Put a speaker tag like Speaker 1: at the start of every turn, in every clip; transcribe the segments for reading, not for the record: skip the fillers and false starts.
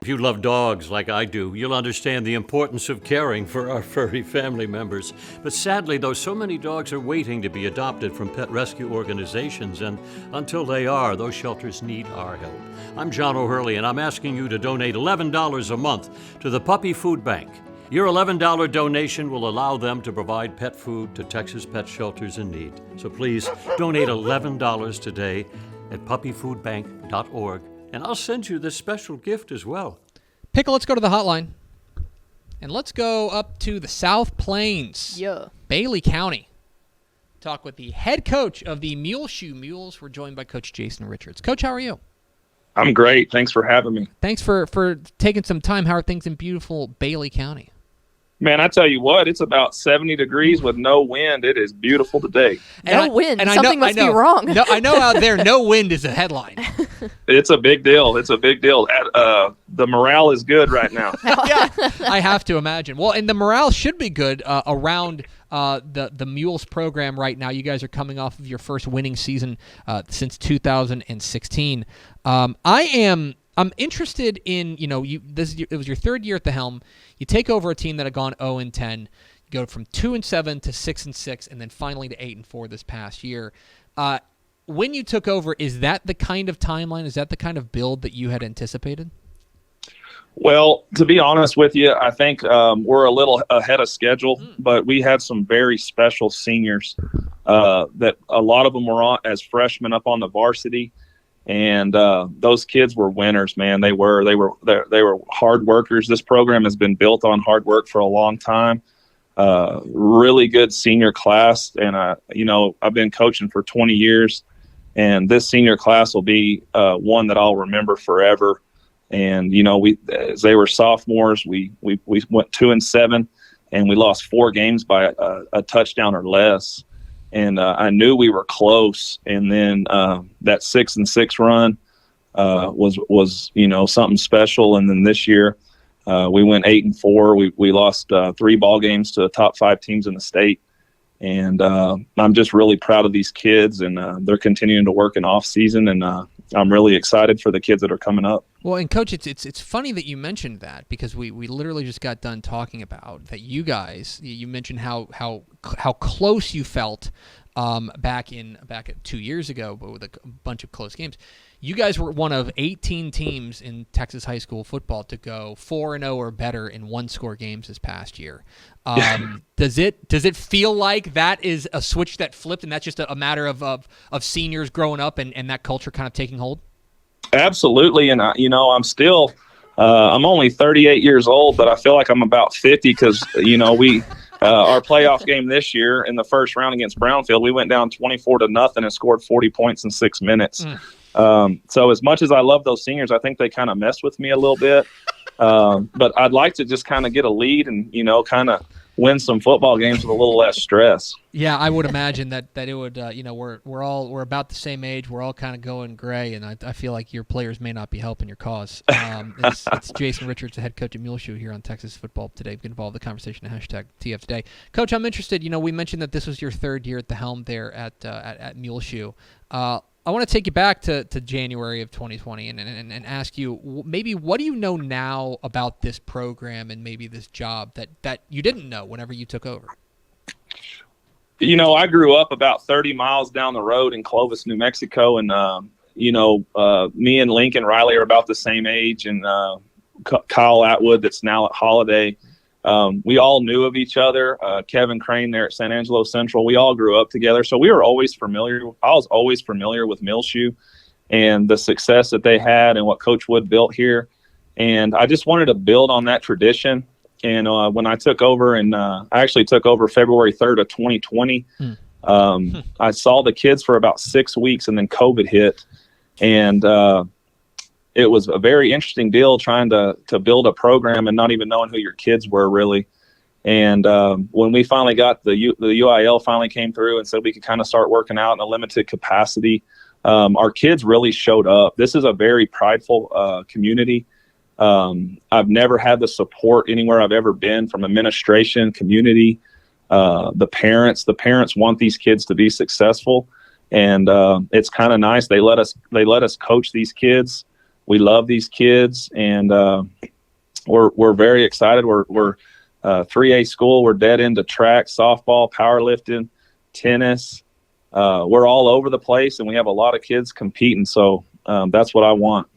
Speaker 1: If you love dogs like I do, you'll understand the importance of caring for our furry family members. But sadly, though, so many dogs are waiting to be adopted from pet rescue organizations, and until they are, those shelters need our help. I'm John O'Hurley, and I'm asking you to donate $11 a month to the Puppy Food Bank. Your $11 donation will allow them to provide pet food to Texas pet shelters in need. So please donate $11 today at puppyfoodbank.org. And I'll send you this special gift as well.
Speaker 2: Pickle, let's go to the hotline. And let's go up to the South Plains.
Speaker 3: Yeah.
Speaker 2: Bailey County. Talk with the head coach of the Muleshoe Mules. We're joined by Coach Jason Richards. Coach, how are you?
Speaker 4: I'm great. Thanks for having me.
Speaker 2: Thanks for taking some time. How are things in beautiful Bailey County?
Speaker 4: Man, I tell you what, it's about 70 degrees with no wind. It is beautiful today.
Speaker 3: No wind. Something must be wrong.
Speaker 2: No, I know out there, no wind is a headline.
Speaker 4: It's a big deal. It's a big deal. The morale is good right now.
Speaker 2: Yeah, I have to imagine. Well, and the morale should be good around the Mules program right now. You guys are coming off of your first winning season since 2016. I'm interested in, it was your third year at the helm. You take over a team that had gone 0-10. You go from 2-7 to 6-6, and then finally to 8-4 this past year. When you took over, is that the kind of timeline? Is that the kind of build that you had anticipated?
Speaker 4: Well, to be honest with you, I think we're a little ahead of schedule, but we had some very special seniors that a lot of them were on as freshmen up on the varsity. And those kids were winners, man. They were hard workers. This program has been built on hard work for a long time. Really good senior class, and I've been coaching for 20 years, and this senior class will be one that I'll remember forever. And as they were sophomores, we went 2-7, and we lost 4 games by a touchdown or less. And I knew we were close, and then that 6-6 run was something special. And then this year we went 8-4. We lost 3 ball games to the top 5 teams in the state, and I'm just really proud of these kids, and they're continuing to work in off season, and I'm really excited for the kids that are coming up.
Speaker 2: Well, and Coach, it's funny that you mentioned that, because we literally just got done talking about that. You guys, you mentioned how close you felt back 2 years ago, but with a bunch of close games. You guys were one of 18 teams in Texas high school football to go 4-0 or better in one-score games this past year. Does it feel like that is a switch that flipped, and that's just a matter of seniors growing up and that culture kind of taking hold?
Speaker 4: Absolutely, and I'm still I'm only 38 years old, but I feel like I'm about 50 because we our playoff game this year in the first round against Brownfield, we went down 24-0 and scored 40 points in 6 minutes. So as much as I love those seniors, I think they kind of mess with me a little bit. But I'd like to just kind of get a lead and kind of win some football games with a little less stress.
Speaker 2: Yeah, I would imagine that it would. We're about the same age. We're all kind of going gray, and I feel like your players may not be helping your cause. It's Jason Richards, the head coach at Muleshoe here on Texas Football Today. Get involved in the conversation at #TF Today. Coach, I'm interested. We mentioned that this was your third year at the helm there at Muleshoe. I want to take you back to January of 2020 and ask you, maybe what do you know now about this program and maybe this job that you didn't know whenever you took over?
Speaker 4: I grew up about 30 miles down the road in Clovis, New Mexico, and me and Lincoln Riley are about the same age, and Kyle Atwood that's now at Holiday. We all knew of each other. Kevin Crane there at San Angelo Central. We all grew up together, so we were always familiar. I was always familiar with Muleshoe and the success that they had and what Coach Wood built here. And I just wanted to build on that tradition. And when I took over, and I actually took over February 3rd of 2020, I saw the kids for about 6 weeks, and then COVID hit. And it was a very interesting deal trying to build a program and not even knowing who your kids were really. And when we finally got the UIL finally came through and said we could kind of start working out in a limited capacity, our kids really showed up. This is a very prideful community. I've never had the support anywhere I've ever been from administration, community, the parents. The parents want these kids to be successful, and it's kind of nice. They let us coach these kids. We love these kids, and we're very excited. We're 3A school. We're dead into track, softball, powerlifting, tennis. We're all over the place, and we have a lot of kids competing. So that's what I want.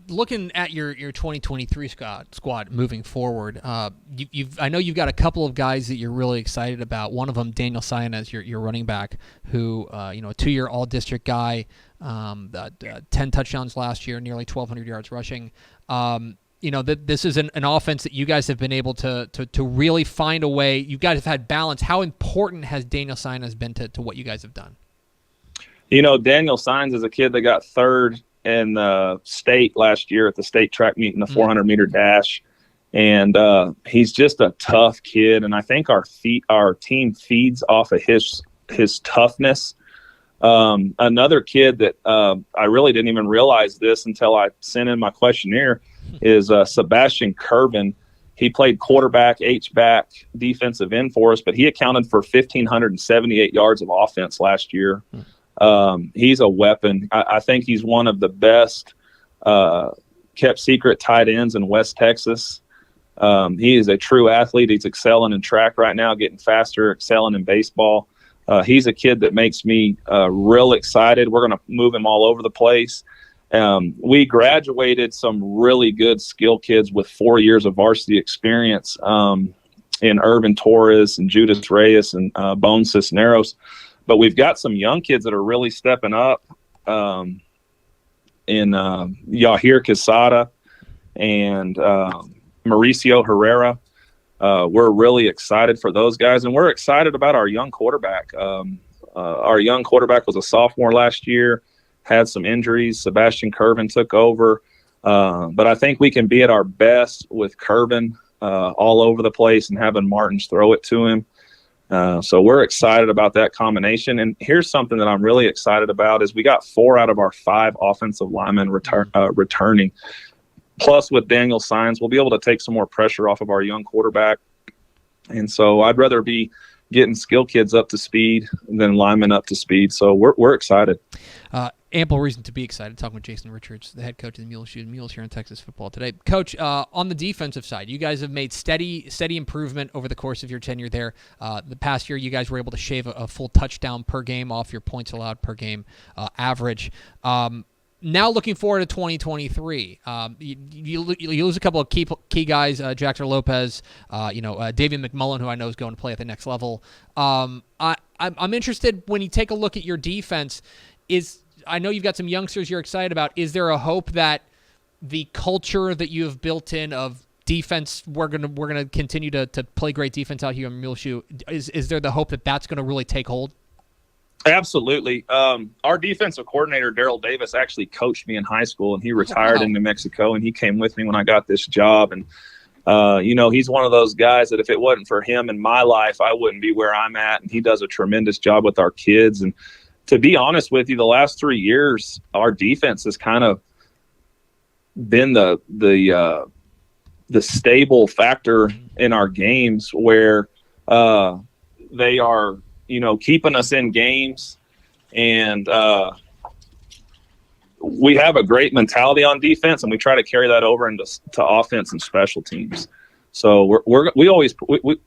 Speaker 2: Looking at your 2023 squad moving forward, I know you've got a couple of guys that you're really excited about. One of them, Daniel Sainez, your running back, who a 2-year All-District guy, 10 touchdowns last year, nearly 1,200 yards rushing. That this is an offense that you guys have been able to really find a way. You guys have had balance. How important has Daniel Sainez been to what you guys have done?
Speaker 4: Daniel Sainez is a kid that got third in the state last year at the state track meet in the 400-meter dash. And he's just a tough kid. And I think our team feeds off of his toughness. Another kid that I really didn't even realize this until I sent in my questionnaire is Sebastian Curvin. He played quarterback, H-back, defensive end for us, but he accounted for 1,578 yards of offense last year. He's a weapon. I think he's one of the best kept secret tight ends in West Texas. He is a true athlete. He's excelling in track right now, getting faster, excelling in baseball. He's a kid that makes me real excited. We're going to move him all over the place. We graduated some really good skill kids with 4 years of varsity experience in Irvin Torres and Judas Reyes and Bone Cisneros. But we've got some young kids that are really stepping up in Yahir Quesada and Mauricio Herrera. We're really excited for those guys, and we're excited about our young quarterback. Our young quarterback was a sophomore last year, had some injuries. Sebastian Curvin took over. But I think we can be at our best with Curvin all over the place and having Martins throw it to him. So we're excited about that combination. And here's something that I'm really excited about is we got 4 out of our 5 offensive linemen returning. Plus with Daniel Sainez, we'll be able to take some more pressure off of our young quarterback. And so I'd rather be getting skill kids up to speed than linemen up to speed. So we're excited.
Speaker 2: Ample reason to be excited. Talking with Jason Richards, the head coach of the Muleshoe Mules here in Texas football today. Coach, on the defensive side, you guys have made steady improvement over the course of your tenure there. The past year, you guys were able to shave a full touchdown per game off your points allowed per game average. Now looking forward to 2023, you lose a couple of key guys, Jackson Lopez, David McMullen, who I know is going to play at the next level. I'm interested when you take a look at your defense. I know you've got some youngsters you're excited about. Is there a hope that the culture that you have built in of defense, we're gonna continue to play great defense out here in Muleshoe? Is there the hope that that's going to really take hold?
Speaker 4: Absolutely. Our defensive coordinator, Daryl Davis, actually coached me in high school, and he retired in New Mexico, and he came with me when I got this job. And, he's one of those guys that if it wasn't for him in my life, I wouldn't be where I'm at. And he does a tremendous job with our kids. And to be honest with you, the last 3 years, our defense has kind of been the stable factor in our games where they are, keeping us in games. And we have a great mentality on defense, and we try to carry that over into offense and special teams. So we always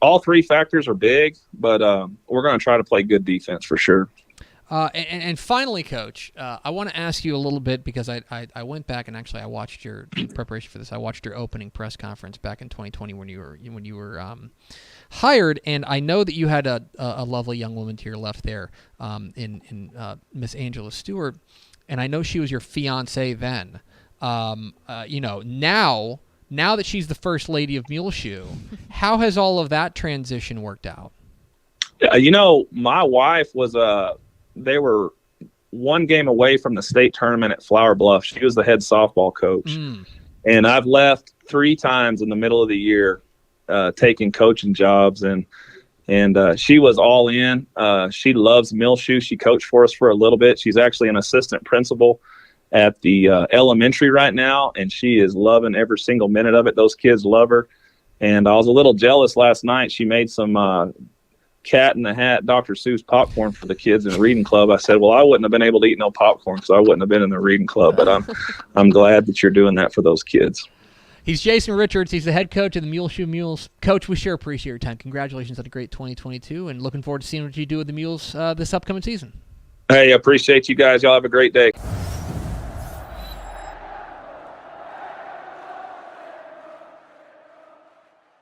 Speaker 4: all 3 factors are big, but we're going to try to play good defense for sure.
Speaker 2: And finally, Coach, I want to ask you a little bit because I went back and actually I watched in preparation for this. I watched your opening press conference back in 2020 when you were hired, and I know that you had a lovely young woman to your left there, in Miss Angela Stewart, and I know she was your fiance then. Now that she's the first lady of Muleshoe, how has all of that transition worked out?
Speaker 4: My wife was they were one game away from the state tournament at Flower Bluff. She was the head softball coach. And I've left 3 times in the middle of the year taking coaching jobs. And she was all in. She loves Muleshoe. She coached for us for a little bit. She's actually an assistant principal at the elementary right now, and she is loving every single minute of it. Those kids love her. And I was a little jealous last night. She made some Cat in the Hat Dr. Seuss popcorn for the kids in the reading club. I said, well, I wouldn't have been able to eat no popcorn because I wouldn't have been in the reading club, but I'm glad that you're doing that for those kids.
Speaker 2: He's Jason Richards. He's the head coach of the Muleshoe Mules. Coach, we sure appreciate your time. Congratulations on a great 2022, and looking forward to seeing what you do with the Mules this upcoming season.
Speaker 4: Hey, I appreciate you guys. Y'all have a great day.